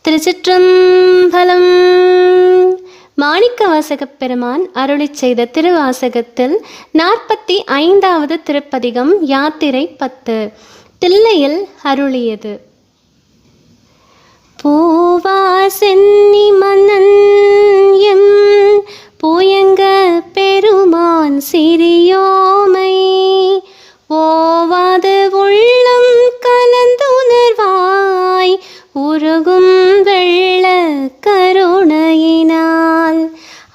திருச்சிற்றம்பலம். மாணிக்கவாசகப் பெருமான் அருளிச் செய்த திருவாசகத்தில் 45வது திருப்பதிகம் யாத்திரை 10 தில்லையில் அருளியது. பூவா சென்னி மன்னன் எம் பூயங்க பெருமான் சிறியோமை ஓவாது உள்ளம் கலந்துணர்வாய் உருகும் வெள்ள கருணையினால்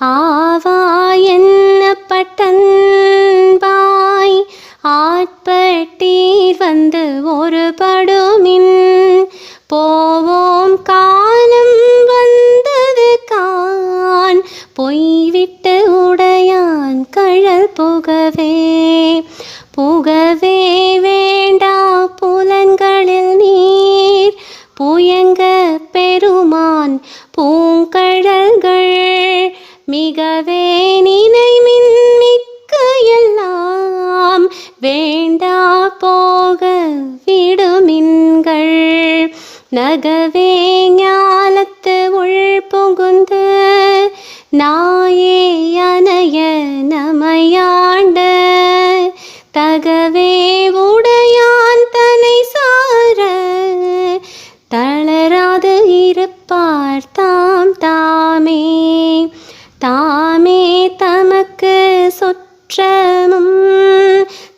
ஆவா என்னப்பட்டன்பாய் ஆட்பட்டீர் வந்து ஒரு படுமின் போவோம் காலம் வந்தது கான் பொய்விட்டு உடையான் கழல் புகவே புகவே வேண்டா புலன்களில் நீர் புயங்க பெருமான் பூங்கழல்கள் மிகவே நினைமின் மிக்க எல்லாம் வேண்டா போக விடுமின்கள் நகவே ஞாலத்து உள் புகுந்து நாயே அணைய நமையாண்ட தகவே உடையான் தனை சார தளராது இருப்பார் தாம் தாமே தாமே தமக்கு சொற்றமும்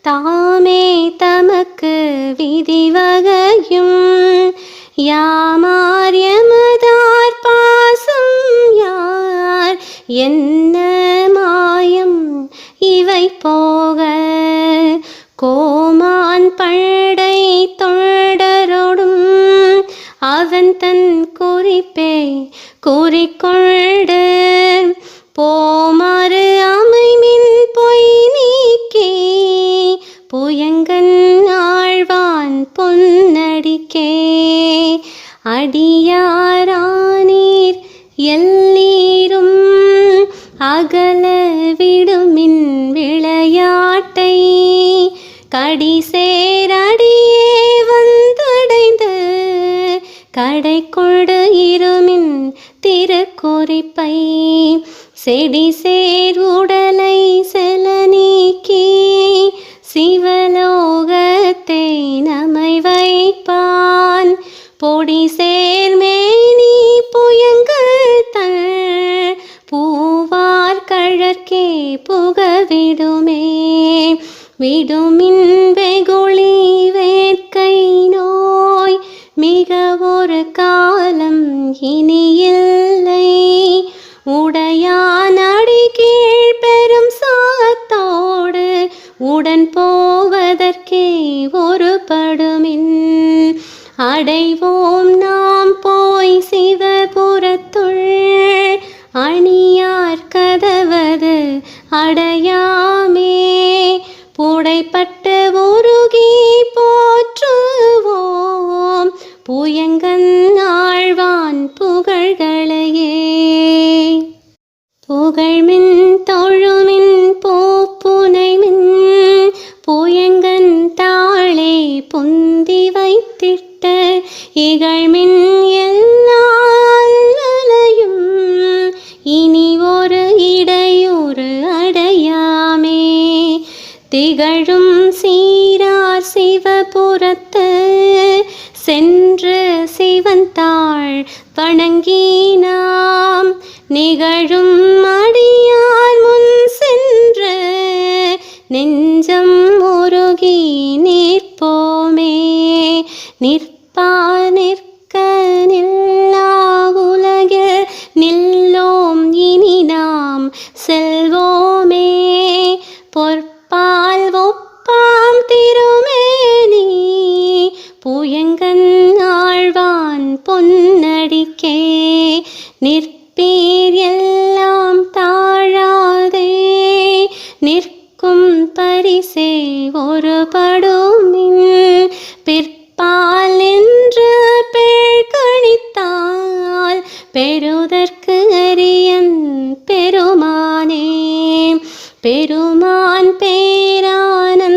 தாமே தமக்கு விதிவகையும் யாமார் எமதார் பாசம் யார் என்ன மாயம் இவை போக கோமான் பழடை தொண்டரோடும் அவன் தன் குறிப்பே கூறிக்கொண்டு போமாறு அமைமின் பொய் நீக்கே புயங்கன் ஆழ்வான் பொன்னடிக்கே அடியாரானீர் எல்லீரும் அகல விடுமின் விளையாட்டை கடிசேரடியே வந்தடைந்து கடை கொடு இருமின் திருக்குறிப்பை செடி சேர் உடலை செல நீக்கி சிவலோகத்தை நமை வைப்பான் பொடி சேர்மேனி புயங்கள் தள் பூவார் கழற்கே புகவிடுமே விடுமின் வெகுளி வேட்கை நோய் மிக ஒரு காலம் இனியில்லை உடையான் அடி கீழ் பெரும் சாத்தோடு உடன் போவதற்கே ஒரு படுமின் அடைவோம் நாம் போய் சிவபுரத்துள் அணியார் கதவது அடையாமே புடைப்பட்டு உருகி போற்றுவோம் புயங்கன் ஆழ்வான் புகழ்களையே புகழ்மின் தொழுமின் போப்புனைமின் புயங்கன் தாளே புந்தி வைத்திட்ட இகழ்மின் எல்லாலையும் இனி ஒரு இடையூறு அடையாமே திகழும் சீரார் சிவபுரத்து சென்று சிவன் தாள் வணங்கி நாம் நிகழும் அடியார் முன் சென்று நெஞ்சம் உருகி நிற்போமே நிற்பா நிற்க நில்லா உலகில் நில்லோம் இனி நாம் செல்வோமே பொற்பால் ஒப்பாம் திருமேனி புயங்கன் ஆழ்வான் பொன்னடிக்கே நிற்பீர் எல்லாம் தாழாதே நிற்கும் பரிசே ஒரு படுமின் பிற்பால் என்று பேழ்கணித்தால் பெறுதற்கு அரியன் பெருமானே பெருமான் பேரானந்தத்தை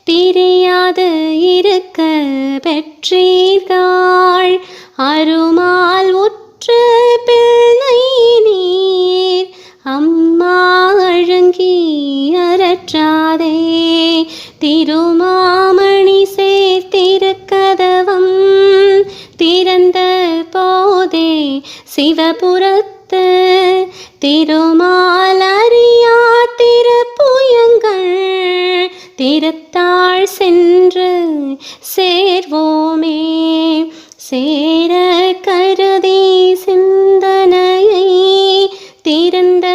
பிரியாது இருக்க பெற்றீர்கள் செய்தாள் அருமால் உற்ற பிள்ளை நீர் அம்மா அழங்கி அரற்றாதே திருமாமணி சேர்த்திருக்கதவம் திறந்த போதே சிவபுரத்து திருமாலறியா திருப்புயங்கள் திருத்தாள் சென்று சேர்வோமே சேர கருதி சிந்தனையை திறந்த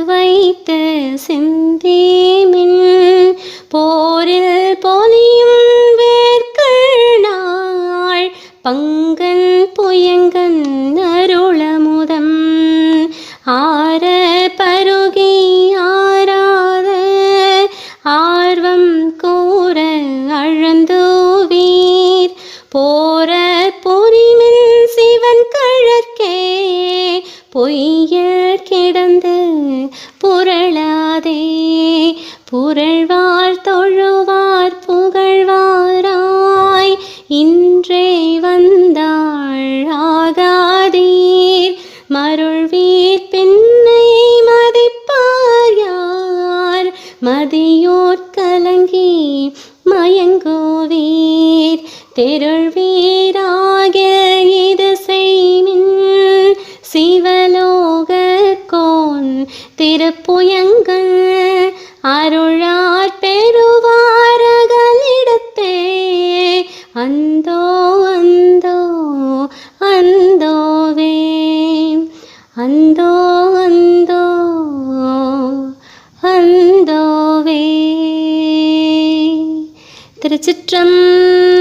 வைத்து சிந்திமின் போரில் பொலியும் வேர்க்கணாள் பங்கன் புயங்கன் அருளமுதம் ஆர பருகி ஆராத ஆர்வம் கூற அழந்துவீர் போர பொறிமில் சிவன் கழற்கே பொய்யர் கிடந்து புரளாதே புரள்வார் தொழுவார் புகழ்வாராய் இன்றே வந்தாள் ஆகாதீர் மருள்வீர் பின்னை மதிப்பார் யார் மதியோர் கலங்கி மயங்குவீர் தெருள்வீராக இது செய்மின் சிவலோகக்கோன் திருப்புயங்கள் அருளார் பெறுவாரகளிடத்தே அந்தோ அந்தோ அந்தோவே அந்தோ அந்தோ அந்தோவே திருச்சிற்றம்பலம்.